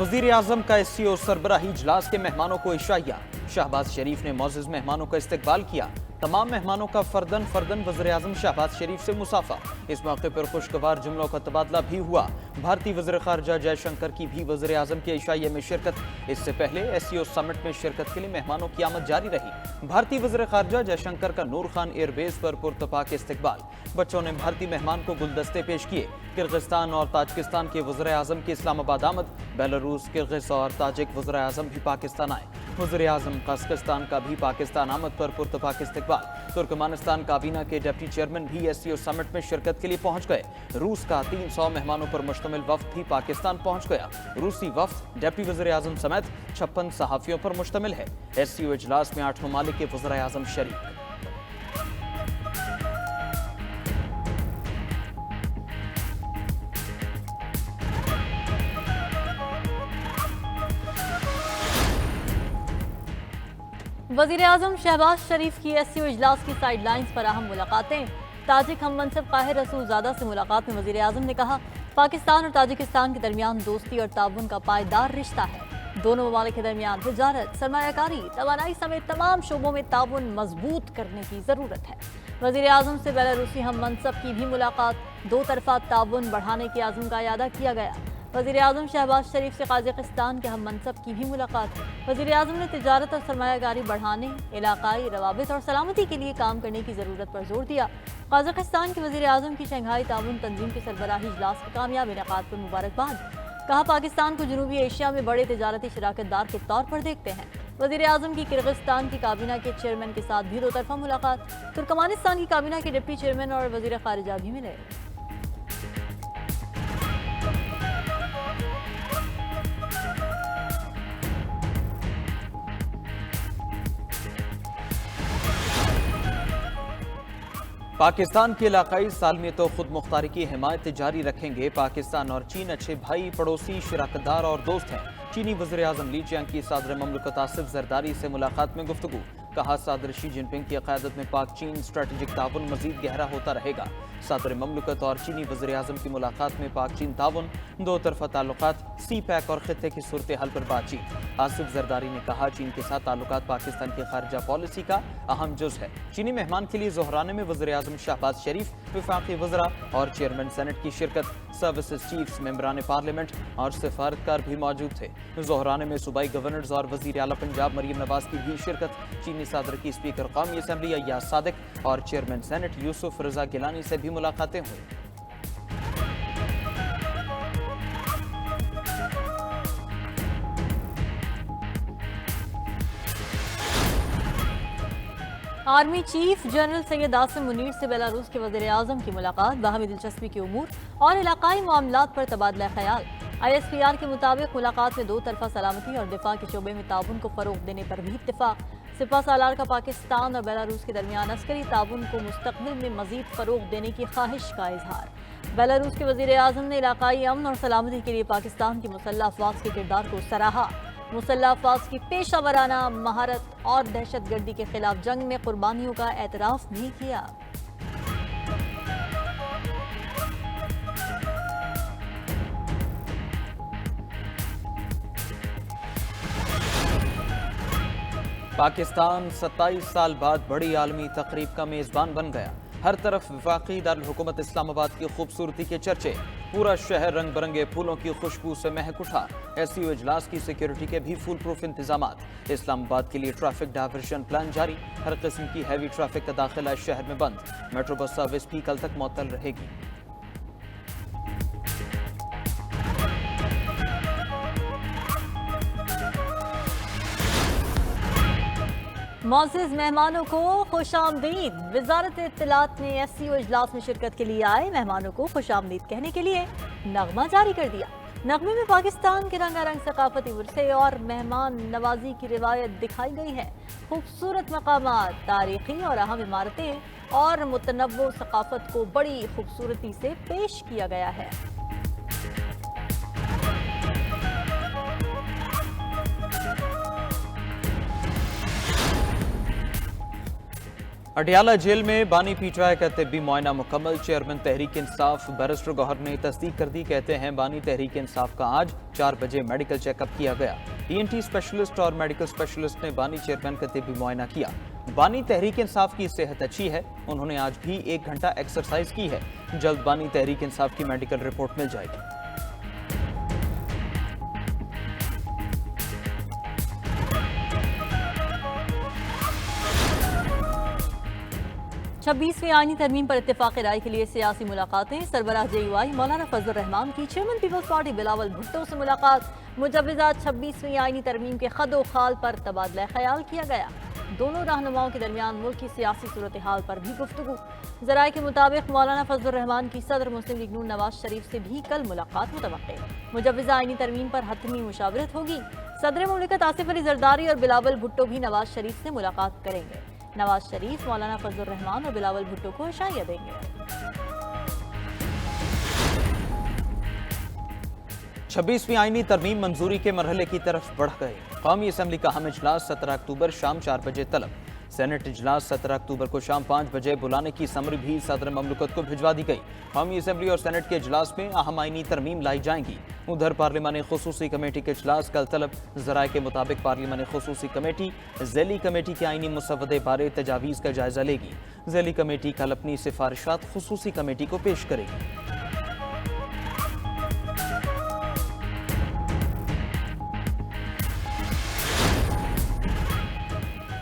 वजीर आजम का SCO सरबराही इजलास के मेहमानों को इशाइया। शहबाज शरीफ ने मोअज़्ज़िज़ मेहमानों का इस्तकबाल किया। तमाम मेहमानों का फर्दन फर्दन वज़ीर आज़म शहबाज शरीफ से मुसाफा। इस मौके पर खुशगवार जुमलों का तबादला भी हुआ। भारतीय वज़ीर ख़ारजा जयशंकर की भी वज़ीर आज़म के इशाइये में शिरकत। इससे पहले SCO समिट में शिरकत के लिए मेहमानों की आमद जारी रही। भारतीय वज़ीर ख़ारजा जयशंकर का नूर खान एयरबेस पर पुरतपाक इस्तकबाल। बच्चों ने भारतीय मेहमान को गुलदस्ते पेश किए। किर्गिस्तान और ताजिकिस्तान के वज़ीर आज़म की इस्लामाबाद आमद। बेलारूस, किर्गिज़ और ताजिक वज़ीर आज़म भी पाकिस्तान आए। वज़ीर आज़म कज़ाकिस्तान का भी पाकिस्तान आमद पर पुरतपाक इस्तकबाल। तुर्कमानिस्तान काबीना के डिप्टी चेयरमैन भी SCO समिट में शिरकत के लिए पहुंच गए। रूस का 300 मेहमानों पर मुश्तमिल वफ्द भी पाकिस्तान पहुंच गया। रूसी वफ्द डिप्टी वज़ीर आज़म समेत 56 सहाफ़ियों पर मुश्तमिल है। SCO इजलास में 8 ममालिक के वज़ीर आज़म शरीक। वज़ीर आज़म शहबाज शरीफ की SCO इजलास की साइड लाइन्स पर अहम मुलाकातें। ताजिक हम मनसब काहिर रसूलज़ादा से मुलाकात में वज़ीर आज़म ने कहा, पाकिस्तान और ताजिकिस्तान के दरमियान दोस्ती और ताउन का पायदार रिश्ता है। दोनों ममालिक के दरमियान तिजारत, सरमायाकारी, तवानाई समेत तमाम शोबों में ताउन मजबूत करने की ज़रूरत है। वज़ीर आज़म से बेलारूसी हम मनसब की भी मुलाकात। दो तरफा ताउन बढ़ाने के आज़म का इयादा किया गया। वज़ीर आज़म शहबाज शरीफ से कज़ाकिस्तान के हम मनसब की भी मुलाकात। वज़ीर आज़म ने तिजारत और सरमायाकारी बढ़ाने, इलाकाई रवाबित और सलामती के लिए काम करने की ज़रूरत पर जोर दिया। कज़ाकिस्तान के वज़ीर आज़म की शंघाई ताउन तंजीम के सरबराही इजलास के कामयाब इनेकाद पर मुबारकबाद। कहा, पाकिस्तान को जनूबी एशिया में बड़े तिजारती शराकतदार के तौर पर देखते हैं। वज़ीर आज़म की किर्गिस्तान की काबीना के चेयरमैन के साथ भी दो तरफा मुलाकात। तुर्कमानिस्तान की काबीना के डिप्टी चेयरमैन और वज़ीर ख़ारिजा भी मिले। पाकिस्तान की इलाकाई सालमियत और खुद मुख्तारी की हिमायत जारी रखेंगे। पाकिस्तान और चीन अच्छे भाई, पड़ोसी, शराकतदार और दोस्त हैं। चीनी वज़ीर आज़म ली चियांग की सदर ममलकत आसिफ ज़रदारी से मुलाकात में गुफ्तगू। कहा, सदर शी जिनपिंग की क़यादत में पाक चीन स्ट्रेटेजिक ताउन मज़ीद गहरा होता रहेगा। सदर ममलकत और चीनी वज़ीर आज़म की मुलाकात में पाक चीन ताउन, दो तरफ़ा ताल्लुकात, CPEC और ख़ित्ते की सूरत हाल पर बातचीत। आसिफ ज़रदारी ने कहा, चीन के साथ ताल्लुकात पाकिस्तान की खारजा पॉलिसी का अहम जुज़ है। चीनी मेहमान के लिए ज़ोहराने में वज़ीर आज़म शहबाज शरीफ, वफाकी वज़रा और चेयरमैन सेनेट की शिरकत। सर्विसेज चीफ्स, मेंबरान पार्लियामेंट और सिफारतकार भी मौजूद थे। ज़ोहराने में सूबाई गवर्नर्स और वज़ीर आला पंजाब मरीम नवाज की भी शिरकत। चीनी सदर की स्पीकर कौमी असम्बली अय्याज सादिक और चेयरमैन सेनेट यूसुफ रज़ा गिलानी से भी मुलाकातें हुई। Army chief general Syed Asim Munir से बेलारूस के वज़ीर आज़म की मुलाकात। बाहमी दिलचस्पी के उमूर और इलाकाई मामलात पर तबादला ख्याल। ISPR के मुताबिक मुलाकात में दो तरफा सलामती और दिफा के शोबे में ताउन को फ़रोग़ देने पर भी इत्तेफाक। सिपा सालार का पाकिस्तान और बेलारूस के दरमियान अस्करी ताउन को मुस्तक़बिल में मज़ीद फ़रोग़ देने की ख्वाहिश का इजहार। बेलारूस के वज़ीर आज़म ने इलाकाई अमन और सलामती के लिए पाकिस्तान की मुसल्लह अफ़वाज के किरदार को सराहा। मुसल्लह अफ़वाज की पेशा वराना महारत और दहशत गर्दी के खिलाफ जंग में कुर्बानियों का एतराफ़ भी किया। पाकिस्तान 27 साल बाद बड़ी आलमी तकरीब का मेज़बान बन गया। हर तरफ वफाकी दारुल हुकूमत इस्लामाबाद की खूबसूरती के चर्चे। पूरा शहर रंग बिरंगे फूलों की खुशबू से महक उठा। SCO इजलास की सिक्योरिटी के भी फुल प्रूफ इंतजामात। इस्लामाबाद के लिए ट्रैफिक डायवर्जन प्लान जारी। हर किस्म की हैवी ट्रैफिक का दाखिला शहर में बंद। मेट्रो बस सर्विस भी कल तक मुअत्तल रहेगी। मोअज़्ज़िज़ मेहमानों को खुशामदीद। वज़ारत इत्तलात ने SCO इजलास में शिरकत के लिए आए मेहमानों को खुशामदीद कहने के लिए नगमा जारी कर दिया। नगमे में पाकिस्तान के रंगारंग सकाफती विरसे और मेहमान नवाजी की रिवायत दिखाई गई है। खूबसूरत मकामात, तारीखी और अहम इमारतें और मुतनव्वो सकाफत को बड़ी खूबसूरती से पेश किया गया है। अटियाला जेल में बानी पीटीआई का तिब्बी मुआयना मुकम्मल। चेयरमैन तहरीक इंसाफ बैरिस्टर गौहर ने तस्दीक कर दी। कहते हैं बानी तहरीक इंसाफ का आज 4 बजे मेडिकल चेकअप किया गया। ईएनटी स्पेशलिस्ट और मेडिकल स्पेशलिस्ट ने बानी चेयरमैन का तिब्बी मुआयना किया। बानी तहरीक इंसाफ की सेहत अच्छी है। उन्होंने आज भी 1 घंटा एक्सरसाइज की है। जल्द बानी तहरीक इंसाफ की मेडिकल रिपोर्ट मिल जाएगी। 26वीं आईनी तरमीम पर इत्तेफाक राय के लिए सियासी मुलाकातें। सरबराह JUI मौलाना फजल रहमान की चेयरमैन पीपल्स पार्टी बिलावल भुट्टो से मुलाकात। मुजव्विज़ा 26वीं आईनी तरमीम के खदो खाल पर तबादला ख्याल किया गया। दोनों रहनुमाओं के दरमियान मुल्क की सियासी सूरत हाल पर भी गुफ्तगू। ज़राए के मुताबिक मौलाना फजल रहमान की सदर मुस्लिम लीग नून नवाज शरीफ से भी कल मुलाकात मुतवक्के। मुजव्विज़ा आईनी तरमीम पर हतमी मुशावरत होगी। सदर मुमलिकत आसिफ अली जरदारी और बिलावल भुट्टो भी नवाज शरीफ से मुलाकात करेंगे। नवाज शरीफ मौलाना फजल रहमान और बिलावल भुट्टो को इशाइया देंगे। 26वीं आईनी तरमीम मंजूरी के मरहले की तरफ बढ़ गए। कौमी असम्बली का अहम इजलास 17 अक्टूबर शाम 4 बजे तलब। सेनेट इजलास 17 अक्टूबर को शाम 5 बजे बुलाने की समरी भी सदर ममलकत को भिजवा दी गई। कौमी असम्बली और सेनेट के इजलास में अहम आईनी तरमीम लाई जाएंगी। उधर पार्लिमानी खुसूसी कमेटी के इजलास कल तलब। ज़राए के मुताबिक पार्लिमानी खुसूसी कमेटी ज़ैली कमेटी के आईनी मुसवदे बारे तजावीज़ का जायजा लेगी। ज़ैली कमेटी कल अपनी सिफारिशात खुसूसी कमेटी को पेश करेगी।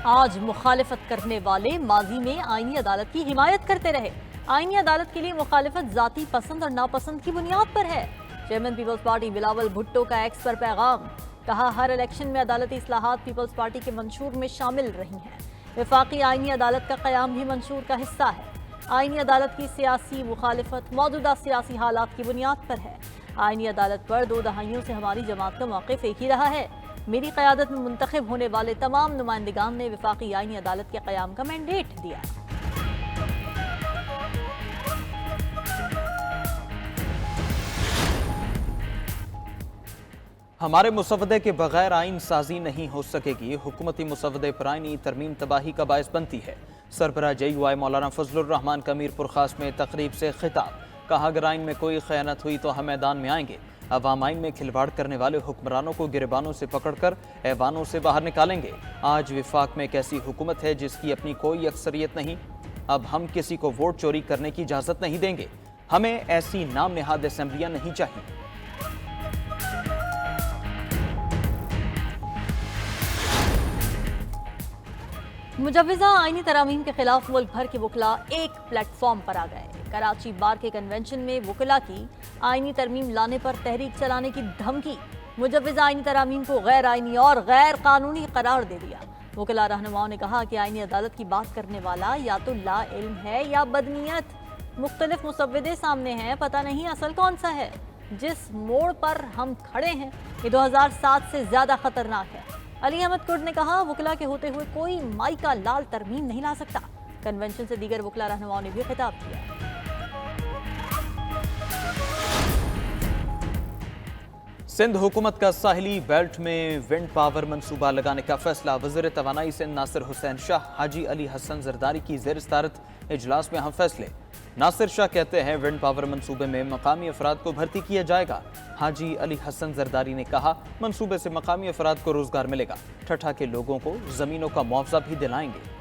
आज मुखालिफत करने वाले माजी में आईनी अदालत की हिमायत करते रहे। आईनी अदालत के लिए मुखालिफत जाती पसंद और नापसंद की बुनियाद पर है। चेयरमैन पीपल्स पार्टी बिलावल भुट्टो का एक्स पर पैगाम। कहा, हर इलेक्शन में अदालती इस्लाहात पीपल्स पार्टी के मंशूर में शामिल रही हैं। वफाकी आईनी अदालत का क़याम भी मंशूर का हिस्सा है। आईनी अदालत की सियासी मुखालिफत मौजूदा सियासी हालात की बुनियाद पर है। आईनी अदालत पर 2 दहाइयों से हमारी जमात का मौक़िफ़ एक ही रहा है। मेरी क़यादत में मुंतखब होने वाले तमाम नुमाइंदगान ने वफाकी आईनी अदालत के क़याम का मैंडेट दिया। हमारे मुसवदे के बगैर आइन साजी नहीं हो सकेगी। हुकूमती मुसवदे पर आईनी तरमीम तबाही का बायस बनती है। सरबराह JUI मौलाना फजलुर रहमान का मीरपुर खास में तकरीब से खिताब। कहा, अगर आइन में कोई खयानत हुई तो हम मैदान में आएंगे। अवाम आइन में खिलवाड़ करने वाले हुक्मरानों को गिरबानों से पकड़कर ऐवानों से बाहर निकालेंगे। आज विफाक में एक ऐसी हुकूमत है जिसकी अपनी कोई अक्सरियत नहीं। अब हम किसी को वोट चोरी करने की इजाज़त नहीं देंगे। हमें ऐसी नाम निहाद असेंबलियां नहीं चाहिए। मुजव्विज़ा आईनी तरामीम के खिलाफ मुल्क भर के वकला एक प्लेटफॉर्म पर आ गए। कराची बार के कन्वेंशन में वकला की आईनी तरमीम लाने पर तहरीक चलाने की धमकी। मुजव्विज़ा आईनी तरामीम को गैर आईनी और गैर कानूनी करार दे दिया। वकला रहनुमाओं ने कहा कि आईनी अदालत की बात करने वाला या तो ला इल्म है या बदनीयत। मुख्तलिफ मुसव्वदे सामने हैं, पता नहीं असल कौन सा है। जिस मोड़ पर हम खड़े हैं ये 2007 से ज्यादा खतरनाक है। अली अहमद कुर्द ने कहा, वकला के होते हुए कोई माई का लाल तरमीम नहीं ला सकता। कन्वेंशन से दीगर वकला रहनुमाओं ने भी खिताब किया। सिंध हुकूमत का साहिली बेल्ट में विंड पावर मंसूबा लगाने का फैसला। वज़ीर तवानाई सिंध नासिर हुसैन शाह हाजी अली हसन जरदारी की ज़ेर सदारत इजलास में अहम फैसले। नासिर शाह कहते हैं, विंड पावर मंसूबे में मकामी अफराद को भर्ती किया जाएगा। हाजी अली हसन जरदारी ने कहा, मंसूबे से मकामी अफराद को रोजगार मिलेगा। ठठा के लोगों को जमीनों का मुआवजा भी दिलाएंगे।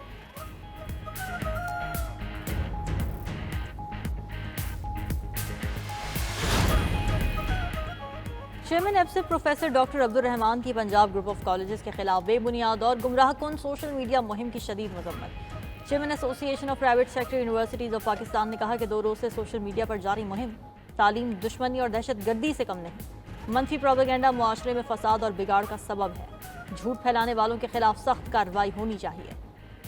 चेयरमैन एफसिफ प्रोफेसर डॉक्टर अब्दुल रहमान की पंजाब ग्रुप ऑफ कॉलेजेस के खिलाफ बेबुनियाद और गुमराह कुन सोशल मीडिया मुहिम की शदीद मजम्मत। Chairman association of private sector universities of Pakistan ने कहा कि 2 रोज से सोशल मीडिया पर जारी मुहिम तालीम, दुश्मनी और दहशत गर्दी से कम नहीं। मनफी प्रोपेगेंडा मुआशरे में फसाद और बिगाड़ का सबब है। झूठ फैलाने वालों के खिलाफ सख्त कार्रवाई होनी चाहिए।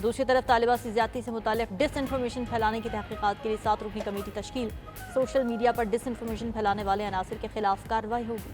दूसरी तरफ तालिबा से ज्यादती से मुताल्लिक डिस इन्फॉर्मेशन फैलाने की तहकीकात के लिए 7 रुकनी कमेटी तश्कील। सोशल मीडिया पर डिस इन्फॉर्मेशन फैलाने वाले अनासिर के खिलाफ कार्रवाई होगी।